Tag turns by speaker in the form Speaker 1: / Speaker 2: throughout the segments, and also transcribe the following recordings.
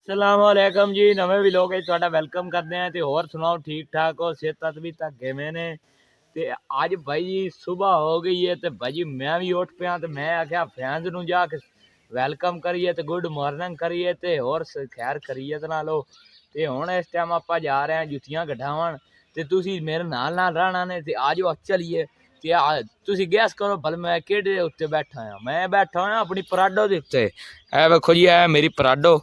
Speaker 1: ਸਲਾਮੁਅਲੈਕਮ ਜੀ। ਨਵੇਂ ਵਲੋਗ ਵਿੱਚ ਤੁਹਾਡਾ ਵੈਲਕਮ ਕਰਦੇ ਹਾਂ। ਤੇ ਹੋਰ ਸੁਣਾਓ, ਠੀਕ ਠਾਕ ਹੋ? ਸਿਹਤ ਵੀ ਤਾਂ ਕਿਵੇਂ ਨੇ? ਤੇ ਅੱਜ ਭਾਈ ਜੀ ਸੁਬਾਹ ਹੋ ਗਈ ਹੈ ਤੇ ਭਾਈ ਮੈਂ ਵੀ ਉੱਠ ਪਿਆ ਤੇ ਮੈਂ ਆਖਿਆ ਫੈਨਸ ਨੂੰ ਜਾ ਕੇ ਵੈਲਕਮ ਕਰੀਏ ਤੇ ਗੁੱਡ ਮਾਰਨਿੰਗ ਕਰੀਏ ਤੇ ਹੋਰ ਖੈਰ ਕਰੀਏ ਤੇ ਨਾਲੋ। ਤੇ ਹੁਣ ਇਸ ਟਾਈਮ ਆਪਾਂ ਜਾ ਰਹੇ ਹਾਂ ਜੁੱਤੀਆਂ ਕਢਾਉਣ ਤੇ ਤੁਸੀਂ ਮੇਰੇ ਨਾਲ ਨਾਲ ਰਹਿਣਾ ਨੇ ਤੇ ਆ ਜਾਓ ਚੱਲੀਏ। ਤੇ ਤੁਸੀਂ ਗੈਸ ਕਰੋ ਭਲ ਮੈਂ ਕਿਹੜੇ ਉੱਤੇ ਬੈਠਾ ਹਾਂ। ਮੈਂ ਬੈਠਾ ਹਾਂ ਆਪਣੀ ਪਰਾਡੋ ਦੇ ਉੱਤੇ। ਇਹ ਵੇਖੋ ਜੀ, ਇਹ ਮੇਰੀ ਪਰਾਡੋ,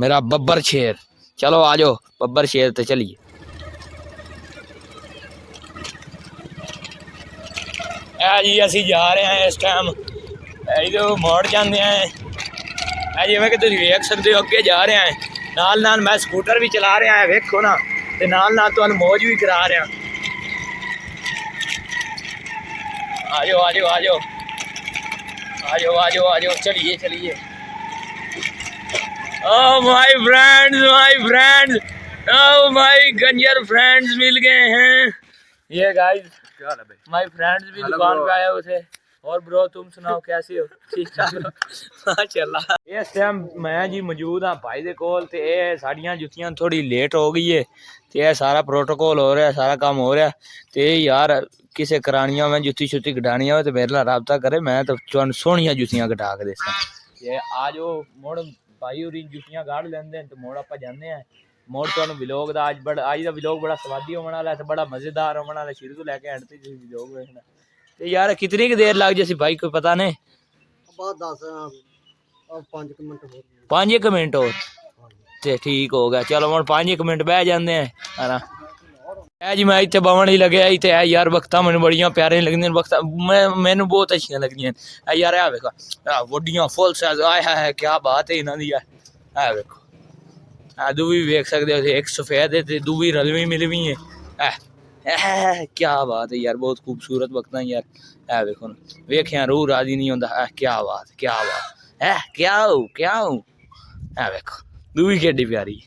Speaker 1: मेरा बब्बर शेर। चलो आ जाओ बब्बर शेर ते चलिए। जी असी जा रहे हैं इस टाइम इधर मोड़ जाते हैं। जिवें कि तुसीं वेख सकते हो अगे जा रहे हैं, नाल नाल मैं स्कूटर भी चला रहा है, वेखो ना, ते नाल नाल तुहानूं मौज भी करा रहा। आ जाओ आ जाओ आ जाओ आ जाओ आ जाओ आ जाओ, चलिए चलिए। Oh my friends, oh my गंजर फ्रेंड्स मिल गए हैं। ये गाइस माय फ्रेंड्स भी दुकान पे आए हुए थे। और ब्रो तुम सुनाओ कैसे हो? ठीक ठाक हो? माशाल्लाह। इस टाइम मैं जी मौजूद हाँ भाई दे कोल ते साड़ियां जुत्तियां थोड़ी लेट हो गई है ते ये सारा प्रोटोकॉल हो रहा है, सारा काम हो रहा है। ते यार किसे करानियां में जुत्ती शुत्ती कटानियां हो तो मेरे नाल राबता करे, मैं तो तुहानूं सोहणियां जुत्तियां कटा के देसां। ये आ जाओ मोड़ भाई होरी जुत्तियां गाड़ लेंदे तो मोड़ आप जाने हैं। मोड़ तुहानूं व्लॉग दा अज दा व्लॉग बड़ा स्वादी होने वाला है, बड़ा मज़ेदार होने वाला है। शुरू तो लैके एंड तक व्लॉग देखना। तो यार कितनी देर लग जासी भाई, कोई पता नहीं? 5 मिनट और ते ठीक हो गया। चलो हम 5 मिनट बह जाते हैं। जी मैं इतने बवन ही लगे इतने यार वक्ता मैंने बड़िया प्यारियां लगदियां वक्त मैनू बहुत अच्छियां लगदियां यार। है वेखो वड्डियां फुल साइज, आय है क्या बात है इन्हां दी। है वेखो दूवी वेख सकते हो, एक सफेद है दूवी रलवी मिलवी है। क्या बात है यार, बहुत खूबसूरत वक्ता यार। है वेखो ना, वेखिया रूह राजी नहीं होंदा। क्या बात क्या बात है, क्या है वेखो दूवी केडी प्यारी,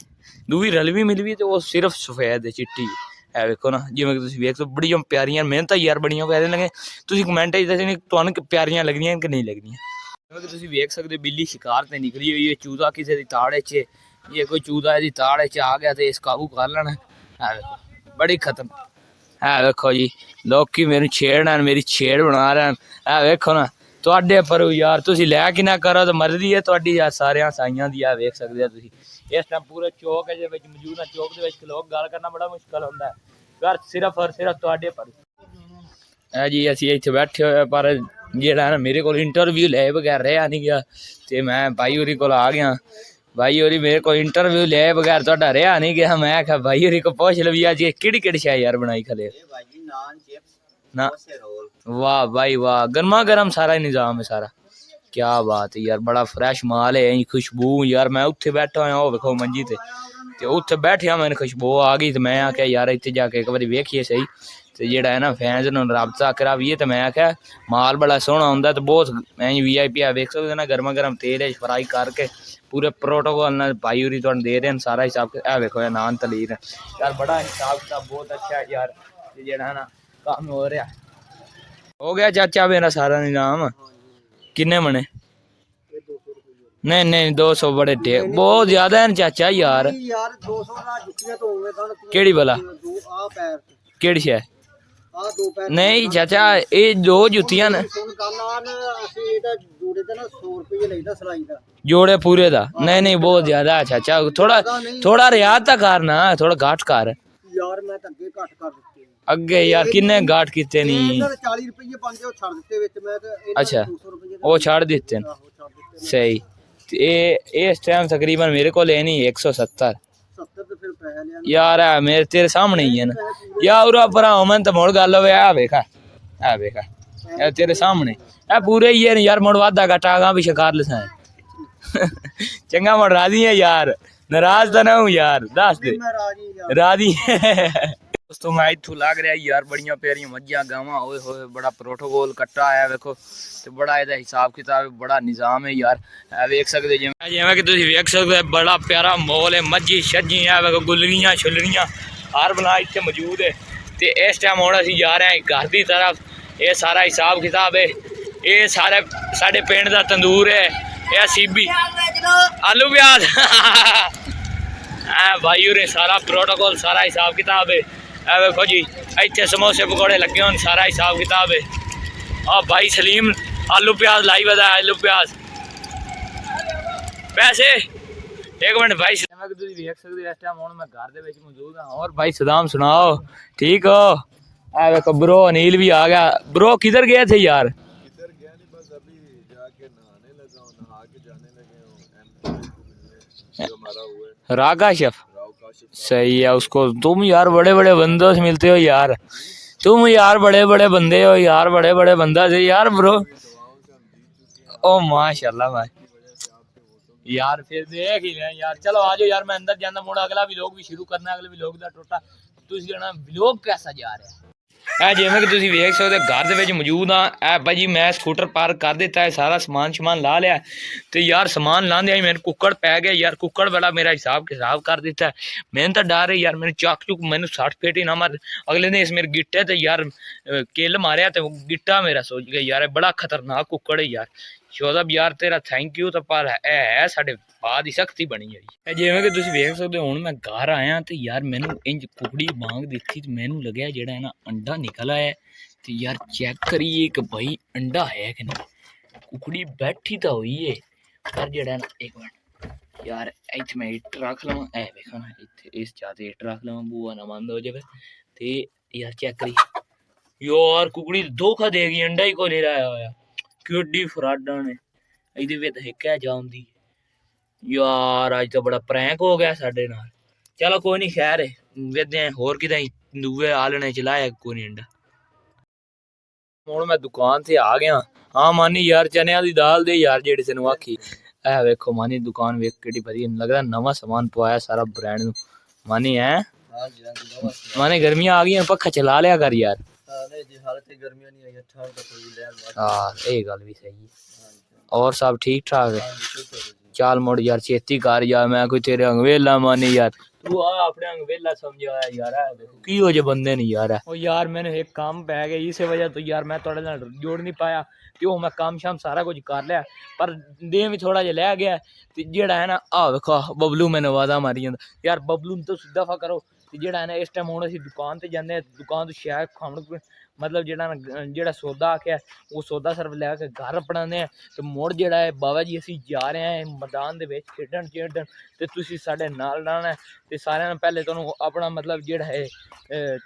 Speaker 1: दूवी रलवी मिलवी तो वो सिर्फ सफेद है चिट्टी है। वेखो ना जिवें कि तुसीं वेख सो बड़ियां प्यारियां, मेहनत यार बड़ियां प्यारियां लगे। तुसीं कमेंट च दस्सो तुहानूं प्यारियां लगदियां कि नहीं लगदियां। जिवें कि तुसीं वेख सकदे बिल्ली शिकार ते निकली हुई है, चूजा किसी दी ताड़ च, ये कोई चूजा इहदी ताड़ च आ गया तो इस काबू कर लेना है। वेखो बड़ी खतम है। वेखो जी लोग मेरी छेड़ मेरी छेड़ बना रहे हैं। है वेखो ना तुहाडे पर यार तुसीं लै कि ना करो तो मर्जी है तुहाडी यार सारियां साइयां दी। वेख सकदे हो तुसीं इस टाइम पूरे चौक है मौजूद है। चौक के लोग गल करना बड़ा मुश्किल होता है, घर सिर्फ और सिर्फ तुहाडे पर है जी। असीं इत्थे बैठे हुए पर जेड़ा है ना मेरे को इंटरव्यू ले बगैर रहा नहीं गया तो मैं भाई होरी को आ गया। भाई होरी मेरे को इंटरव्यू ले बगैर तुहाडा रहा नहीं गया। मैं आख्या भाई होरी को पुछ लवी अज केड़ी शै यार बनाई खले ना। वाह भाई वाह, गर्मा गर्म सारा निज़ाम है सारा। क्या बात है यार, बड़ा फ्रैश माल है, खुशबू यार। मैं उत्थे बैठा होया हो वेखो मंजी ते उत्थे बैठिया मैंने खुशबू आ गई तो मैं आख्या यार इत्थे जाके एक बारी वेखिए सही तो जेड़ा है ना फैंस नूं राबता करावीए। तो मैं आख्या माल बड़ा सोहना हुंदा ते बहुत VIP है। वेख सकदे ना गर्मा गर्म तेल फ्राई करके पूरे प्रोटोकॉल नाल भाई होरी तुहानूं दे रहे हैं सारा हिसाब। वेखो नान तलीर यार, बड़ा हिसाब किताब बहुत अच्छा है यार। जेड़ा है ना काम हो रहा हो गया चाचा मेरा सारा निजाम। किन्ने बने? नहीं नहीं 200 बड़े टेक बहुत ज्यादा है चाचा यार। केड़ी भला केड़ी शै? नहीं चाचा ये दो जुत्तियां न जोड़े पूरे दा। नहीं नहीं बहुत ज्यादा है चाचा, थोड़ा रियायत ता करना, थोड़ा घाट कर यार। मैं अगे घट कर दित्ते अगे यार किन्ने घाट कीते नहीं। 40 रुपये पांदे ओ छड़ दित्ते विच मैं ते। अच्छा ओ छड़ दित्ते सही। इस टाइम तकरीबन मेरे को लेनी 170 यार है मेरे तेरे सामने ही है ना यार। उरा भरा मन तो मुड़ गल होवे। आ वेखा है वेखा तेरे सामने है पूरे ही है यार। मुड़ वादा घाटा आगा भी शिकार लसाए चंगा मुड़ राजी है यार, नाराज तो ना हूँ यार। दस दे राजी दोस्तों मैं इत्थों लग रहा यार बड़िया प्यारिया मज्जां गावां होए होए बड़ा प्रोटोकॉल कट्टा आया वेखो तो बड़ा इहदा हिसाब किताब बड़ा निज़ाम है यार। वेख सकते जिवें कि तुसीं वेख सकदे बड़ा प्यारा माहौल है। मज्जी शज्जी है वेखो गुलरियां शुलरियां हर बना इत्थे मौजूद है। तो इस टाइम हुण असीं जा रहे हैं घर की तरफ। ये सारा हिसाब किताब है, ये सारे साडे पिंड दा तंदूर है। यह सीबी आलू प्याज भाई उरे सारा प्रोटोकॉल सारा हिसाब किताब है। देखो जी इतने समोसे पकौड़े लगे हों, सारा हिसाब किताब है। भाई सलीम आलू प्याज लाई बता, आलू प्याज पैसे एक मिनट भाई देख सकते इस टाइम मैं घर दे मौजूद हाँ। और भाई सदाम सुनाओ ठीक हो? देखो ब्रो अनिल भी आ गया। ब्रो किधर गए थे यार?
Speaker 2: इधर गया नहीं, बस अभी जाके नहाने लगा हूँ, नहा के जाने लगे हूँ जो हमारा हुआ है
Speaker 1: रागा शेफ।
Speaker 2: राव काशिफ।
Speaker 1: सही है उसको। तुम यार बड़े बड़े बंदों से मिलते हो यार, तुम यार बड़े बड़े बंदे हो यार, बड़े बड़े बंदा से यार ब्रो।
Speaker 2: दुआओं से हम जीत चुके हैं
Speaker 1: ओ माशाल्लाह भाई
Speaker 2: की वजह से आपके वोटों
Speaker 1: यार। फिर देख ही लें यार। चलो आ जाओ यार, मैं अंदर जाना मुड़ा, अगला व्लॉग भी शुरू करना। अगले व्लॉग दा टोटा तुसी जणा व्लॉग कैसा जा रहा है जिवें कि तुसी वेख सकदे घर दे विच मौजूद हाँ। भाजी मैं स्कूटर पार्क कर दिता है, सारा समान शमान ला लिया तो यार समान लांदे ही मेरे कुक्कड़ पै गया यार। कुक्कड़ वाला मेरा हिसाब किताब कर दिता है। मैंने तो डर है यार, मैंने चाक चुक मैंने 60 फेट ही ना मार। अगले दिन इस मेरे गिट्टे तो यार किल मारिया तो गिट्टा मेरा सोच गया यार, बड़ा खतरनाक कुक्कड़ है यार। शोदब यार तेरा थैंक यू। तो पर है साढ़े बाद ही सख्ती बनी है। जिवें कि तुसीं वेख सकदे हो हुण मैं घर आया तो यार मैनू इंज कुकड़ी मांग दिखी तो मैनू लग्या जेड़ा है ना अंडा निकल आया। तो यार चेक करिए कि भाई अंडा है कि नहीं। कुकड़ी बैठी तो हुई है पर जेड़ा है ना, एक मिनट यार इत्थे मैं इट रख लवां। वेखो ना इत्थे इस जाते इट रख लवां, बुआ ना बंद हो जाए। ते यार चेक करी यार कुकड़ी धोखा देगी, अंडा ही को नहीं लाया होया। केडी फ्राडा ने इहदे विच हिक्का जाउंदी यार। अज तो बड़ा प्रैंक हो गया साडे नाल। चलो कोई नहीं खैर वेदे होर किते दूए आलने चलाया कोई नहीं अंडा। हुण मैं दुकान से आ गया हाँ। मानी यार चनिया दी दाल दे यार जेड़ी तेनू आखी। वेखो मानी दुकान वेख केडी वधिया, लगदा नवां समान पवाया सारा ब्रांड नू। मानी है माने गर्मियां आ गई, पक्खा चला लिया कर यार। हाँ ये गल भी सही है। और सब ठीक ठाक है? चल मुड़ यार छेती कर यार, मैं कोई तेरे अंगवेला मानी यार। तू आ अपने अंगवेला समझा यार। की हो जे बंदे नहीं यार। ओ यार मैंने एक काम पै गया, इस वजह तो यार मैं थोड़े नाल जोड़ नहीं पाया। क्यों मैं काम शाम सारा कुछ कर लिया पर दे भी थोड़ा जिहा लै गया। ते जेड़ा है ना वेखो बबलू मैंने आवाज़ा मारी जांदा यार। बबलू तो दफा करो। ते जेड़ा है ना इस टाइम हुण असीं दुकान ते जांदे, दुकान तो शैल खाण मतलब जेड़ा सौदा आख्या वो सौदा सिर्फ लैके घर अपनाने। तो मुड़ जेड़ा है बाबा जी असीं जा रहे हैं मैदान दे विच खेडण खेडण। ते तुसीं साडे नाल रहना। ते सारेयां नाल पैहले तुहानूं अपना मतलब जेड़ा है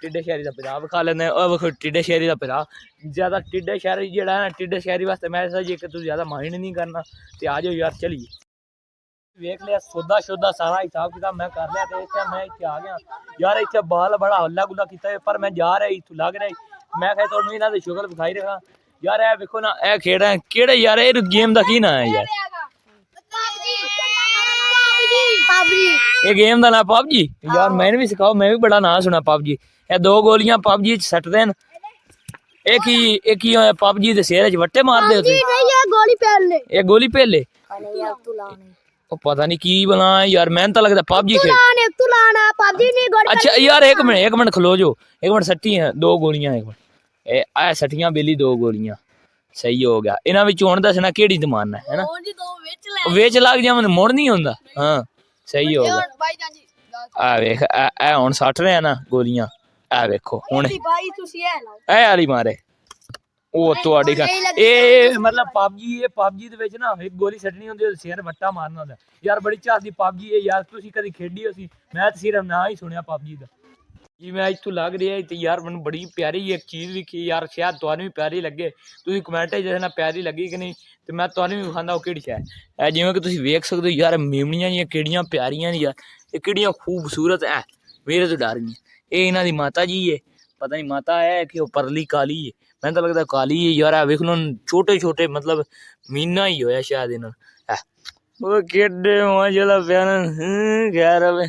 Speaker 1: टिड्डे शहरी दा पिरा विखा लैंदे। वेखो टिड्डे शहरी दा पिरा ज़्यादा टिड्डे शहरी जेड़ा है ना, टिड्डे शहरी वास्ते मैं जे कि तू ज़्यादा माइंड नहीं करना। ते आ जाओ यार चलिए। वेख लिया सौदा शौदा सारा हिसाब किताब मैं कर लिया। तो इस टाइम मैं इत्थे आ गया यार। इत्थे बाल बड़ा हल्ला गुल्ला किया पर मैं जा रहा इत्थों लग रहा। मैं कहा तुहानूं इन्हां दी शुक्ल विखाई रखा यार। वेखो ना खेड है केड़े यार, ये गेम दा की नाम है यार? ये गेम दा नाम पबजी यार। मैंने भी सिखाओ, मैं भी बड़ा नाम सुना पबजी। ये दो गोलियां पबजी सटदे न। एक ही पबजी दे सिर च वट्टे मारदे होते। ये गोली पेले ओ पता नहीं की बना यार। मैंने तो लगता पबजी खेल। अच्छा यार एक मिनट खलो जो। एक मिनट सट्टी है दो गोलियां। एक मिनट ए सट्टियां बेली दो गोलियां सही हो गया। इन्हां विच हुण दसना केड़ी तमाना है ना। वेच लग जा मैंने मुड़ नहीं होंदा। हाँ सही हो गया। वेख ए हुण सट रहे ना गोलियां। वेखो हुण ए आली मारे ओ तुहाडी ए मतलब पबजी दे विच ना एक गोली सट्टनी होंदी ते सिर वट्टा मारना होंदा यार। बड़ी झादी पबजी है यार। तुसीं कदी खेडी होसी? मैं तो सिर्फ ना ही सुनिया पबजी दा जी। मैं इत्थों लग रहा है यार मैनूं बड़ी प्यारी एक चीज़ दिखी यार। शायद तुहानूं भी प्यारी लगे। तुसीं कमेंट च दसना प्यारी लगी कि नहीं। तो मैं तुहानूं भी विखांदा ओह केड़ी शै है। जिवें कि तुसीं वेख सकदे हो यार मेमणियां जियां केड़ियां प्यारियां न यार। ये केड़ियां खूबसूरत है। मेरे तो डर गई। ये इन्हां दी माता जी है, पता नहीं माता है कि ओह परली काली है। मैंने तो लगता काली है यार। वेख लो छोटे छोटे मतलब मीना ही होया शायद इन्हां वो केडे माशाल्लाह प्यारा खैर हवे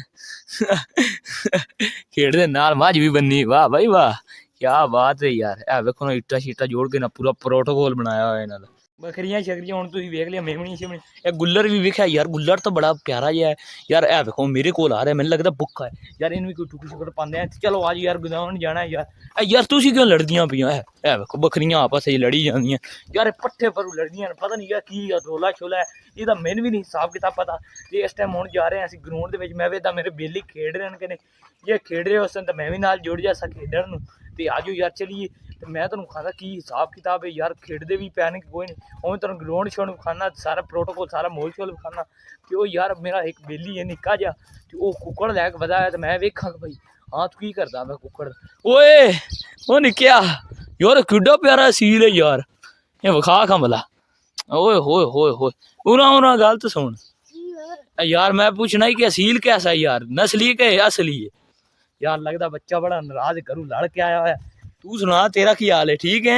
Speaker 1: खेड़दे नाल मझ भी बन्नी। वाह भाई वाह क्या बात है यार। वेखो ना इट्टा शीटा जोड़ के ना पूरा प्रोटोकॉल बनाया हुआ इन्हां दा। बकरियां शकरियां हुण तुसीं वेख लिया मेमणी शेमणी ਇਹ ਗੁੱਲਰ ਵੀ ਵੇਖਿਆ ਯਾਰ ਗੁੱਲਰ ਤਾਂ ਬੜਾ ਪਿਆਰਾ ਜਿਹਾ ਹੈ ਯਾਰ ਇਹ ਵੇਖੋ ਮੇਰੇ ਕੋਲ ਆ ਰਿਹਾ ਮੈਨੂੰ ਲੱਗਦਾ ਭੁੱਖਾ ਹੈ ਯਾਰ ਇਹਨੂੰ ਵੀ ਕੋਈ ਟੁਕੜ ਸ਼ੁਕੜ ਪਾਉਂਦੇ ਆ ਚਲੋ ਅੱਜ ਯਾਰ ਗੁਦਾਉਣ ਜਾਣਾ ਯਾਰ ਯਾਰ ਤੁਸੀਂ ਕਿਉਂ ਲੜਦੀਆਂ ਪਈਆਂ ਇਹ ਵੇਖੋ ਬੱਕਰੀਆਂ ਆਪਸ ਵਿੱਚ ਲੜੀ ਜਾਂਦੀਆਂ ਯਾਰ ਇਹ ਪੱਠੇ ਪਰੂ ਲੜਦੀਆਂ ਪਤਾ ਨਹੀਂ ਯਾਰ ਕੀ ਰੋਲਾ ਛੋਲਾ ਹੈ ਇਹਦਾ ਮੈਨੂੰ ਵੀ ਨਹੀਂ ਹਿਸਾਬ ਕਿਤਾਬ ਪਤਾ ਤੇ ਇਸ ਟਾਈਮ ਹੁਣ ਜਾ ਰਹੇ ਹਾਂ ਅਸੀਂ ਗਰਾਊਂਡ ਦੇ ਵਿੱਚ ਮੈਂ ਵੇਖਦਾ ਮੇਰੇ ਬੇਲੀ ਖੇਡ ਰਹੇ ਨੇ ਕਿ ਜੇ ਖੇਡ ਰਹੇ ਉਸ ਤਾਂ ਮੈਂ ਵੀ ਨਾਲ ਜੁੜ ਜਾ ਸਕ ਖੇਡਣ ਨੂੰ ਤੇ ਆਜੋ ਯਾਰ ਚਲੀਏ ਤੇ ਮੈਂ ਤੁਹਾਨੂੰ ਖਾਦਾ ਕੀ ਹਿਸਾਬ ਕਿਤਾਬ ਹੈ ਯਾਰ ਖੇਡਦੇ ਵੀ ਪੈਣ ਕੋਈ ਨਹੀਂ ਉਵੇਂ ਤੁਹਾਨੂੰ ਗਰਾਊਂਡ ਸ਼ੋਅ ਨੂੰ ਖਾਣਾ ਸਾਰਾ ਪ੍ਰੋਟੋਕੋਲ ਸਾਰਾ ਮੋਲ ਸ਼ੋਲ ਖਾਣਾ ਤੇ ਉਹ ਯਾਰ ਮੇਰਾ ਇੱਕ ਬੇਲੀ ਹੈ ਨਿੱਕਾ ਜਿਹਾ ਤੇ ਉਹ ਕੁੱਕੜ ਲੈ ਕੇ ਵਧਾਇਆ ਤੇ ਮੈਂ ਵੇਖਾਂ ਭਾਈ ਹਾਂ ਤੂੰ ਕੀ ਕਰਦਾ ਮੈਂ ਕੁੱਕੜ ਓਏ ਉਹ ਨਿੱਕਿਆ ਯਾਰ ਕਿੱਡਾ ਪਿਆਰਾ ਸੀਲ ਹੈ ਯਾਰ ਇਹ ਵਿਖਾ ਖੰਭਲਾ ਓਏ ਹੋਏ ਹੋਏ ਹੋਏ ਉਰਾ ਗਲਤ ਸੁਣ यार मैं पूछना ही कि असील कैसा है यार नस्ली के असली है यार लगता बच्चा बड़ा नाराज घरू लड़ के आया है तू सुना तेरा की हाल है ठीक है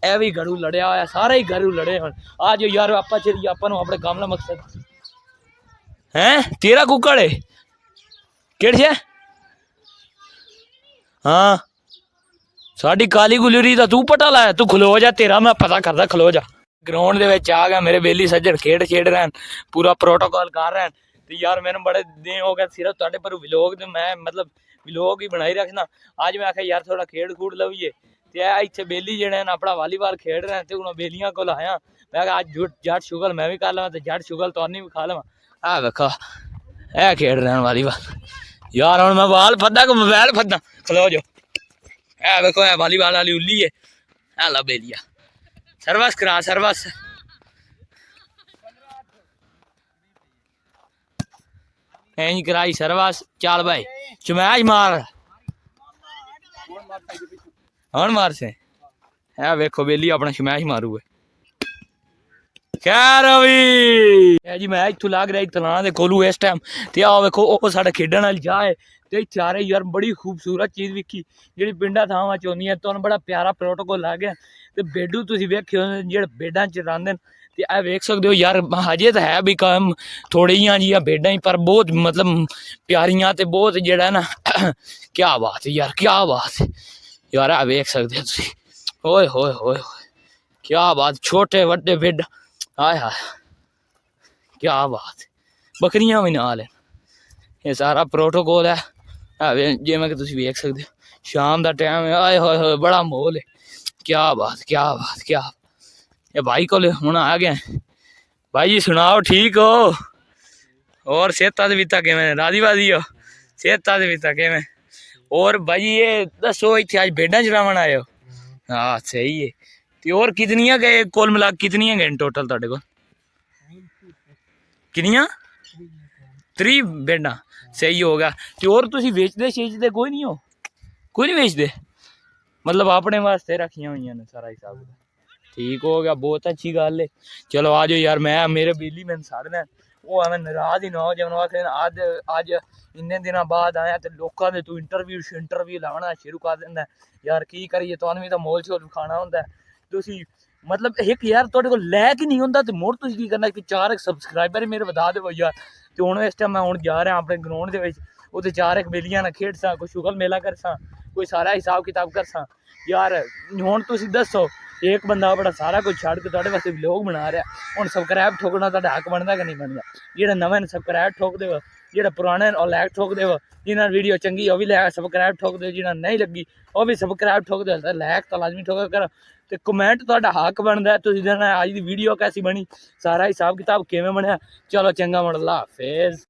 Speaker 1: ए भी घरू लड़िया होया सारे ही घरू लड़े हुण आज यार आपा चलिए आपा अपने काम का मकसद है तेरा कुकड़ है केड़ है हाँ साड़ी काली गुलरी दा तू पता लाया तू खलो जा तेरा मैं पता करदा खलो जा ग्राउंड ਦੇ ਵਿੱਚ ਆ ਗਿਆ ਮੇਰੇ ਬੇਲੀ ਸੱਜਣ ਖੇਡ ਰਹੇ ਹਨ ਪੂਰਾ ਪ੍ਰੋਟੋਕਾਲ ਕਰ ਰਹੇ ਹਨ ਤੇ ਯਾਰ ਮੈਨੂੰ ਬੜੇ ਦਿਨ ਹੋ ਗਏ ਸਿਰਫ ਤੁਹਾਡੇ ਪਰ ਵਲੌਗ ਤੇ ਮੈਂ ਮਤਲਬ ਵਲੌਗ ਹੀ ਬਣਾਈ ਰੱਖਣਾ ਅੱਜ ਮੈਂ ਆਖਿਆ ਯਾਰ ਥੋੜਾ ਖੇਡ ਖੂਡ ਲਈਏ ਤੇ ਆ ਇੱਥੇ ਬੇਲੀ ਜਿਹੜੇ ਨੇ ਆਪਣਾ ਵਾਲੀਬਾਲ ਖੇਡ ਰਹੇ ਤੇ ਉਹਨਾਂ ਬੇਲੀਆਂ ਕੋਲ ਆਇਆ ਮੈਂ ਕਿਹਾ ਅੱਜ ਜੱਟ ਸ਼ੁਗਲ ਮੈਂ ਵੀ ਕਰ ਲਵਾਂ ਤੇ ਜੱਟ ਸ਼ੁਗਲ ਤੁਹਾਨੂੰ ਵੀ ਖਾ ਲਵਾਂ ਆ ਵੇਖੋ ਇਹ ਖੇਡ ਰਹੇ ਹਨ ਵਾਲੀਬਾਲ ਯਾਰ ਹੁਣ ਮੈਂ ਬਾਲ ਫੱਦਾ ਕਿ ਮੋਬਾਈਲ ਫੱਦਾ ਖਲੋ ਜੋ ਇਹ ਵੇਖੋ ਇਹ ਵਾਲੀਬਾਲ ਵਾਲੀ ਉੱਲੀ ਹੈ ਆ ਲਾ ਬੇਲੀਆ सर्वस करा सर्वस इंज कराई सर्वस चल भाई चमैश मार हन मार से है वेखो बेली अपना चमैश मारू खैर जी मैं इत्थों लग रहा तलां दे कोलू इस टाइम ते आ वेखो ओ साडा खेडण वाली जा है ते चारे यार बड़ी खूबसूरत चीज़ विकी जी पिंडा थावां च होंदी है तुहानूं बड़ा प्यारा प्रोटोकॉल आ गया ते बेडू तुसीं वेखियो जेहड़े बेडां च रहिंदे न ते आ वेख सकदे हो यार हजे तो है भी कम थोड़ियां जिहियां बेडां ही पर बहुत मतलब प्यारियां ते बहुत जेहड़ा ना क्या बात है यार क्या बात है यार आ वेख सकदे हो तुसीं ओए होए होए क्या बात छोटे वड्डे बेड हाय हाय क्या बात बकरियां भी नाल ये सारा प्रोटोकॉल है जिवें कि तुसीं वेख सकदे हो शाम का टाइम है आए होए होए बड़ा माहौल है क्या बात क्या बात क्या ये भाई को हुण आ गए भाई जी सुनाओ ठीक हो और सेहत बीता किवें राजी बाजी हो सेहत बीता किवें और भाई ये दसो इत्थे अज भेडां चरावण आए हो हाँ सही है ते और कितनियां गए कुल मिला कितनियां गए टोटल तुहाडे कोल कितनियां 3 भेडां सही हो गया ते और तुसीं वेचदे शेचदे कोई नहीं वेचदे मतलब अपने वास्ते रखियां हुई ने सारा हिसाब ठीक हो गया बहुत अच्छी गल है चलो आ जाओ यार मैं मेरे बिजली मैन सारे ने वो हमें नाराज ही ना हो जब अज अज इन्ने दिन बाद आया तो लोगों ने तू इंटरव्यू लाना शुरू कर देंदा यार की करिए तुहानूं भी तो मोल शोल खाना होंदा तुसीं मतलब एक यार तुहाडे कोल लैक ही नहीं होंदा ते मुड़ तुसीं की करना कि 4 सबसक्राइबर मेरे वधा देवो यार ते हुण इस टाइम मैं हुण जा रहा अपने ग्राउंड दे विच उत्थे 4 बेलियां ना खेडसां कोई शुगल मेला करसां कोई सारा हिसाब किताब करसां यार हुण तुसीं दसो एक बंदा बड़ा सारा कुछ छड़ के तुहाडे वास्ते व्लॉग बना रहा हुण सबसक्राइब ठोकना तुहाडा हक बनदा कि नहीं बनदा जेहड़े नवें सबसक्राइब ठोक देव जेहड़े पुराने और लैक ठोक देव जिन्हां वीडियो चंगी वो भी लैक सबसक्राइब ठोक दे जिन्हां नहीं लगी वो भी सबसक्राइब ठोक दे लैक तो लाजमी ठोक कर ते कमेंट तुहाडा हक बनदा तुसीं देना अज दी वीडियो कैसी बनी सारा हिसाब किताब किवें बनिया चलो चंगा मन अल्लाह हाफिज़।